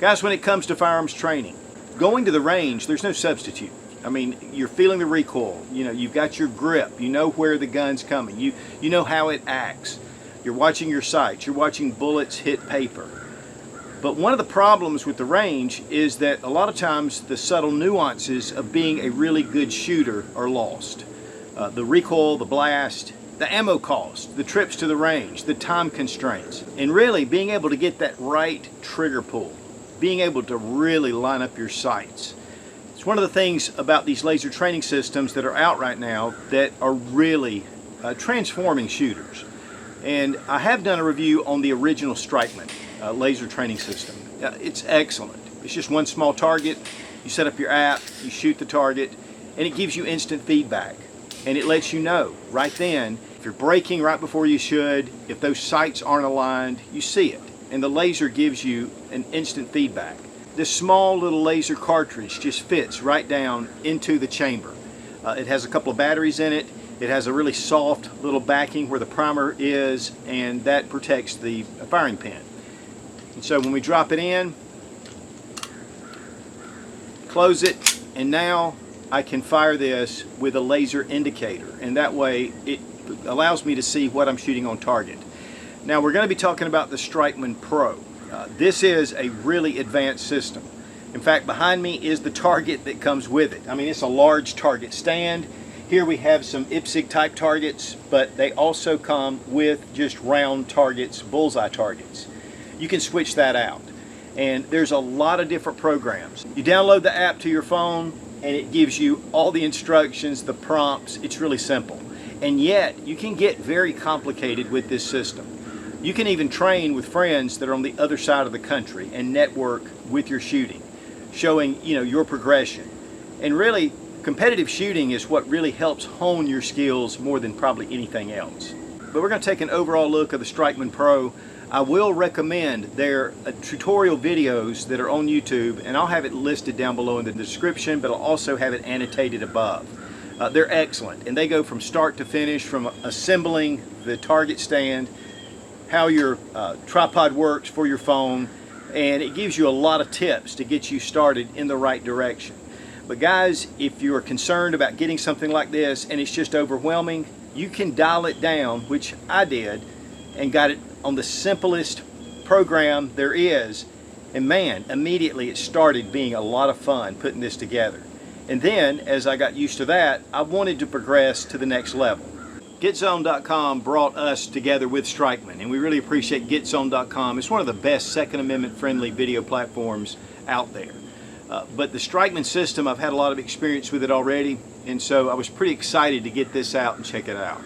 Guys, when it comes to firearms training, going to the range, there's no substitute. I mean, you're feeling the recoil, you know, you've got your grip, you know where the gun's coming, you know how it acts. You're watching your sights, you're watching bullets hit paper. But one of the problems with the range is that a lot of times the subtle nuances of being a really good shooter are lost. The recoil, the blast, the ammo cost, the trips to the range, the time constraints, and really being able to get that right trigger pull, being able to really line up your sights. It's one of the things about these laser training systems that are out right now that are really transforming shooters. And I have done a review on the original Strikeman laser training system. It's excellent. It's just one small target, you set up your app, you shoot the target, and it gives you instant feedback. And it lets you know right then if you're braking right before you should, if those sights aren't aligned, you see it. And the laser gives you an instant feedback. This small little laser cartridge just fits right down into the chamber. It has a couple of batteries in it. It has a really soft little backing where the primer is, and that protects the firing pin. And so when we drop it in, close it, and now I can fire this with a laser indicator, and that way it allows me to see what I'm shooting on target. Now we're going to be talking about the Strikeman Pro. This is a really advanced system. In fact, behind me is the target that comes with it. I mean, it's a large target stand. Here we have some IPSC type targets, but they also come with just round targets, bullseye targets. You can switch that out. And there's a lot of different programs. You download the app to your phone and it gives you all the instructions, the prompts. It's really simple. And yet you can get very complicated with this system. You can even train with friends that are on the other side of the country and network with your shooting, showing, you know, your progression. And really, competitive shooting is what really helps hone your skills more than probably anything else. But we're going to take an overall look of the Strikeman Pro. I will recommend their tutorial videos that are on YouTube, and I'll have it listed down below in the description, but I'll also have it annotated above. They're excellent, and they go from start to finish, from assembling the target stand, how your tripod works for your phone, and it gives you a lot of tips to get you started in the right direction. But guys, if you're concerned about getting something like this and it's just overwhelming, you can dial it down, which I did, and got it on the simplest program there is, and man, immediately it started being a lot of fun putting this together. And then, as I got used to that, I wanted to progress to the next level. GetZone.com brought us together with Strikeman, and we really appreciate GetZone.com. It's one of the best Second Amendment friendly video platforms out there. But the Strikeman system, I've had a lot of experience with it already, and so I was pretty excited to get this out and check it out.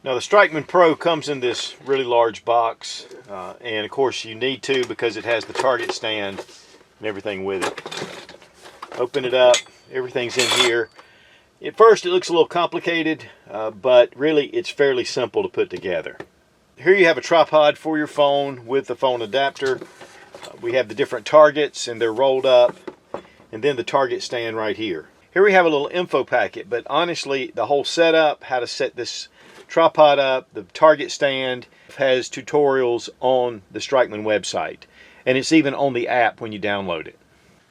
Now the Strikeman Pro comes in this really large box, and of course you need to because it has the target stand and everything with it. Open it up, everything's in here. At first it looks a little complicated, but really it's fairly simple to put together. Here you have a tripod for your phone with the phone adapter. We have the different targets and they're rolled up, and then the target stand right here. Here we have a little info packet, but honestly the whole setup, how to set this tripod up, the target stand, has tutorials on the Strikeman website, and it's even on the app when you download it.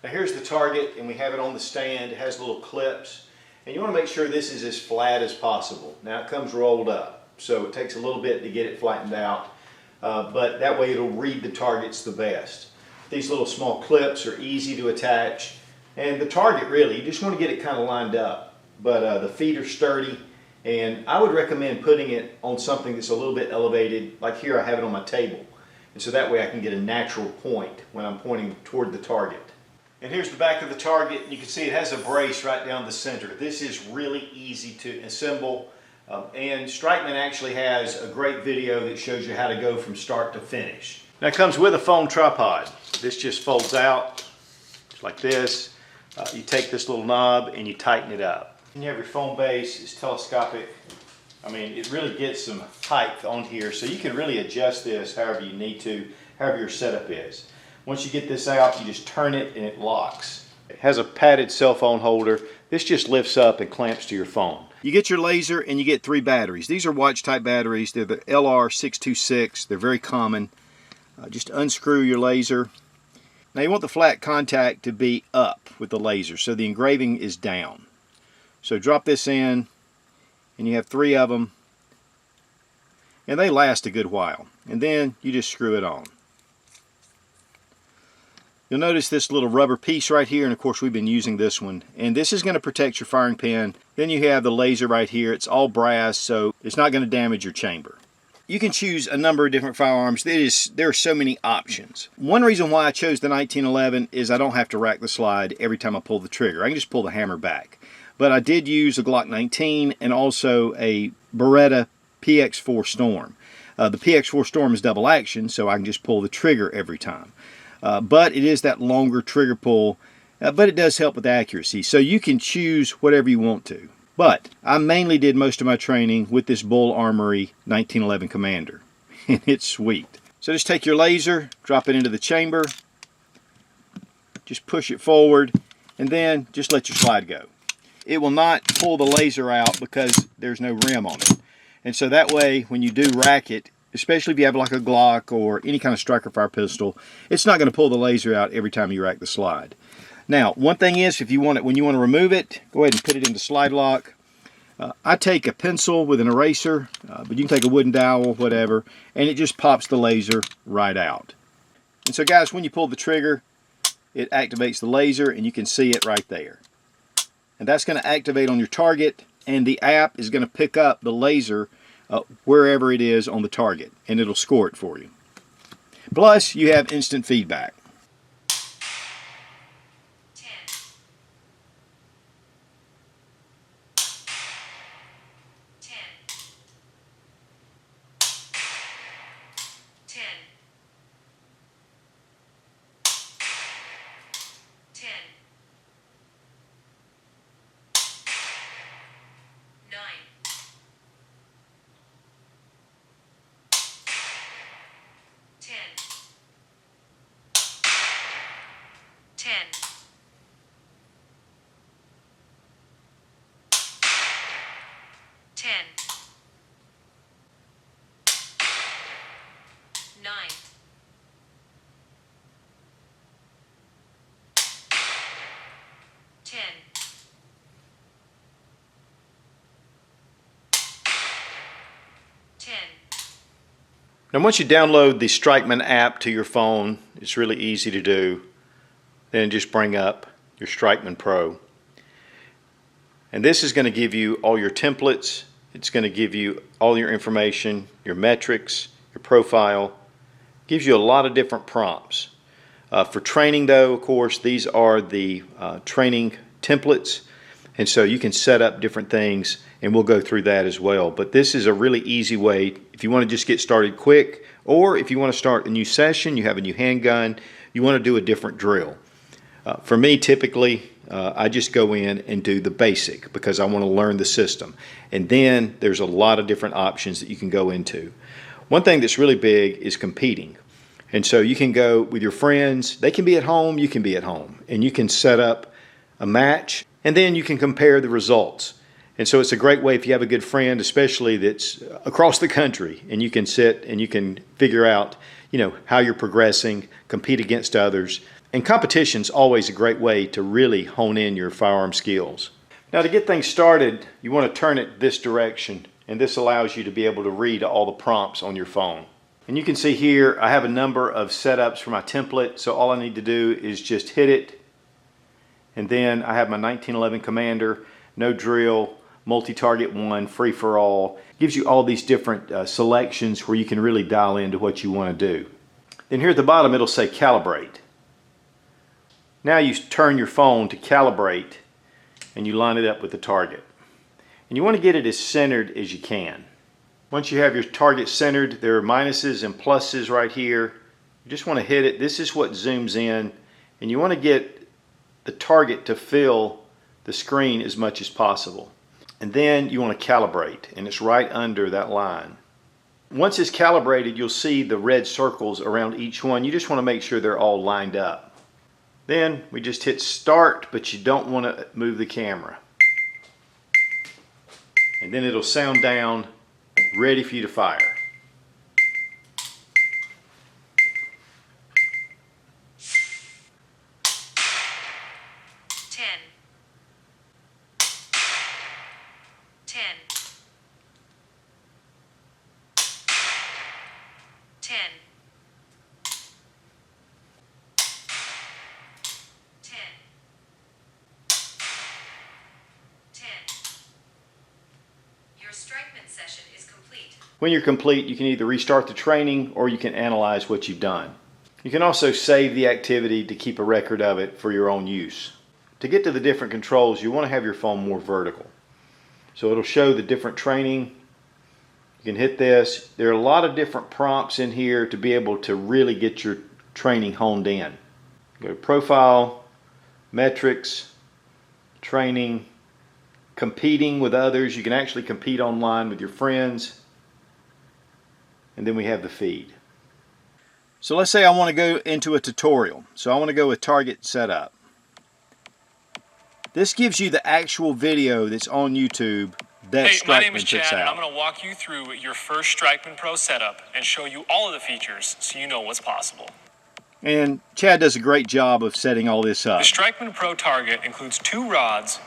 Now here's the target, and we have it on the stand. It has little clips, and you want to make sure this is as flat as possible. Now it comes rolled up, so it takes a little bit to get it flattened out, but that way it'll read the targets the best. These little small clips are easy to attach, and the target really, you just want to get it kind of lined up, but the feet are sturdy. And I would recommend putting it on something that's a little bit elevated, like here I have it on my table. And so that way I can get a natural point when I'm pointing toward the target. And here's the back of the target. You can see it has a brace right down the center. This is really easy to assemble. And Strikeman actually has a great video that shows you how to go from start to finish. Now it comes with a foam tripod. This just folds out just like this. You take this little knob and you tighten it up. And you have your foam base, it's telescopic. I mean, it really gets some height on here, so you can really adjust this however you need to, however your setup is. Once you get this out, you just turn it and it locks. It has a padded cell phone holder. This just lifts up and clamps to your phone. You get your laser and you get 3 batteries. These are watch type batteries. They're the LR626. They're very common. Just unscrew your laser. Now you want the flat contact to be up with the laser so the engraving is down. So drop this in and you have 3 of them and they last a good while. And then you just screw it on. You'll notice this little rubber piece right here, and of course we've been using this one, and this is going to protect your firing pin. Then you have the laser right here. It's all brass, so it's not going to damage your chamber. You can choose a number of different firearms. There are so many options. One reason why I chose the 1911 is I don't have to rack the slide every time I pull the trigger. I can just pull the hammer back. But I did use a Glock 19 and also a Beretta PX4 Storm. The PX4 Storm is double action, so I can just pull the trigger every time. But it is that longer trigger pull, but it does help with accuracy. So you can choose whatever you want to. But I mainly did most of my training with this Bull Armory 1911 Commander, and it's sweet. So just take your laser, drop it into the chamber, just push it forward, and then just let your slide go. It will not pull the laser out because there's no rim on it. And so that way, when you do rack it, especially if you have like a Glock or any kind of striker fire pistol, it's not going to pull the laser out every time you rack the slide. Now, one thing is, if you want it, when you want to remove it, go ahead and put it into slide lock. I take a pencil with an eraser, but you can take a wooden dowel, whatever, and it just pops the laser right out. And so guys, when you pull the trigger, it activates the laser and you can see it right there. And that's going to activate on your target, and the app is going to pick up the laser wherever it is on the target, and it'll score it for you. Plus, you have instant feedback. 10, 10, 10, 10, 9, 10, 10, 10, 9, 10, 10. Now once you download the Strikeman app to your phone, it's really easy to do. Then just bring up your Strikeman Pro. And this is going to give you all your templates. It's going to give you all your information, your metrics, your profile. It gives you a lot of different prompts. For training though, of course, these are the training templates. And so you can set up different things, and we'll go through that as well. But this is a really easy way if you want to just get started quick, or if you want to start a new session, you have a new handgun, you want to do a different drill. For me, typically, I just go in and do the basic because I want to learn the system. And then there's a lot of different options that you can go into. One thing that's really big is competing. And so you can go with your friends. They can be at home, you can be at home. And you can set up a match, and then you can compare the results. And so it's a great way if you have a good friend, especially that's across the country, and you can sit and you can figure out, how you're progressing, compete against others. And competition's always a great way to really hone in your firearm skills. Now to get things started, you want to turn it this direction, and this allows you to be able to read all the prompts on your phone. And you can see here I have a number of setups for my template, so all I need to do is just hit it, and then I have my 1911 Commander, no drill, multi-target 1, free for all. Gives you all these different selections where you can really dial into what you want to do. Then here at the bottom it'll say calibrate. Now you turn your phone to calibrate and you line it up with the target. And you want to get it as centered as you can. Once you have your target centered, there are minuses and pluses right here. You just want to hit it. This is what zooms in, and you want to get the target to fill the screen as much as possible. And then you want to calibrate, and it's right under that line. Once it's calibrated, you'll see the red circles around each one. You just want to make sure they're all lined up. Then we just hit start, but you don't want to move the camera. And then it'll sound down, ready for you to fire. Ten. 10. 10. 10. Your Strikeman session is complete. When you're complete, you can either restart the training or you can analyze what you've done. You can also save the activity to keep a record of it for your own use. To get to the different controls, you want to have your phone more vertical. So it'll show the different training. You can hit this. There are a lot of different prompts in here to be able to really get your training honed in. Go to profile, metrics, training, competing with others. You can actually compete online with your friends. And then we have the feed. So let's say I want to go into a tutorial. So I want to go with target setup. This gives you the actual video that's on YouTube that Hey, my name Strikeman is puts Chad, and out. I'm going to walk you through your first Strikeman Pro setup and show you all of the features so you know what's possible. And Chad does a great job of setting all this up. The Strikeman Pro target includes 2 rods.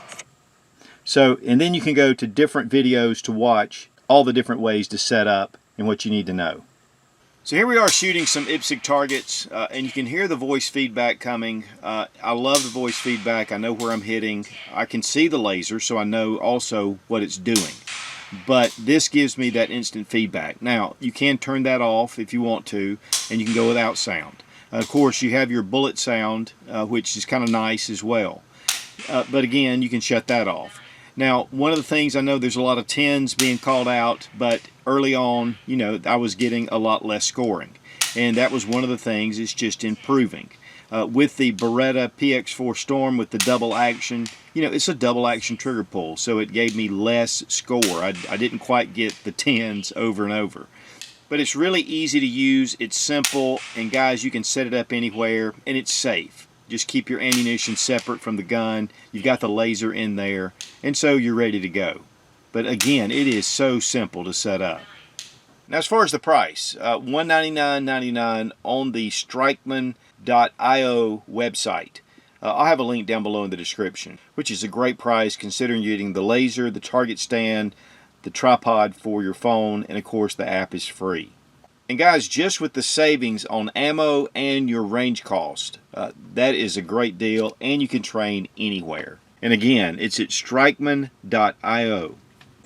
So, and then you can go to different videos to watch all the different ways to set up and what you need to know. So here we are shooting some IPSC targets, and you can hear the voice feedback coming. I love the voice feedback. I know where I'm hitting. I can see the laser, so I know also what it's doing. But this gives me that instant feedback. Now, you can turn that off if you want to, and you can go without sound. Of course, you have your bullet sound, which is kind of nice as well. But again, you can shut that off. Now, one of the things, I know there's a lot of 10s being called out, but early on, you know, I was getting a lot less scoring. And that was one of the things, it's just improving. With the Beretta PX4 Storm with the double action, you know, it's a double action trigger pull, so it gave me less score. I didn't quite get the 10s over and over. But it's really easy to use, it's simple, and guys, you can set it up anywhere, and it's safe. Just keep your ammunition separate from the gun. You've got the laser in there, and so you're ready to go. But again, it is so simple to set up. Now, as far as the price, $199.99 on the Strikeman.io website. I'll have a link down below in the description, which is a great price considering you're getting the laser, the target stand, the tripod for your phone, and of course the app is free. And guys, just with the savings on ammo and your range cost, that is a great deal, and you can train anywhere. And again, it's at Strikeman.io.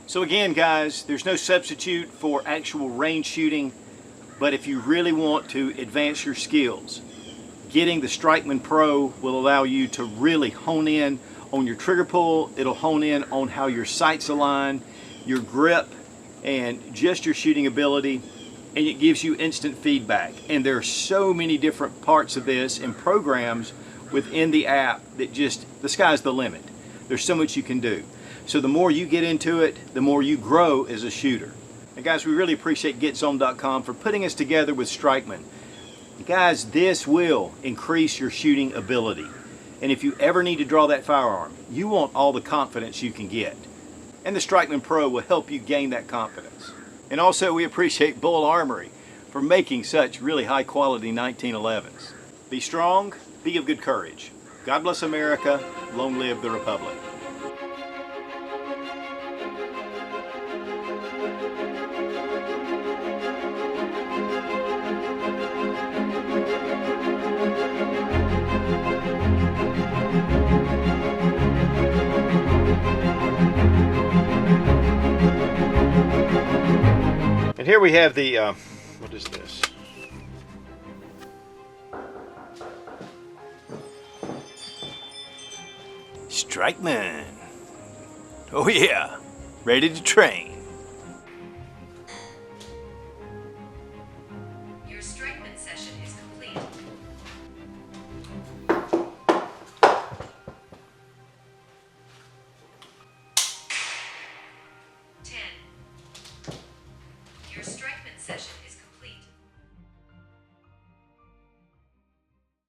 So again, guys, there's no substitute for actual range shooting, but if you really want to advance your skills, getting the Strikeman Pro will allow you to really hone in on your trigger pull. It'll hone in on how your sights align, your grip, and just your shooting ability. And it gives you instant feedback. And there are so many different parts of this and programs within the app that just, the sky's the limit. There's so much you can do. So the more you get into it, the more you grow as a shooter. And guys, we really appreciate GetZone.com for putting us together with Strikeman. Guys, this will increase your shooting ability. And if you ever need to draw that firearm, you want all the confidence you can get. And the Strikeman Pro will help you gain that confidence. And also, we appreciate Bull Armory for making such really high quality 1911s. Be strong, be of good courage. God bless America, long live the Republic. And here we have the, what is this? Strikeman. Oh yeah, ready to train.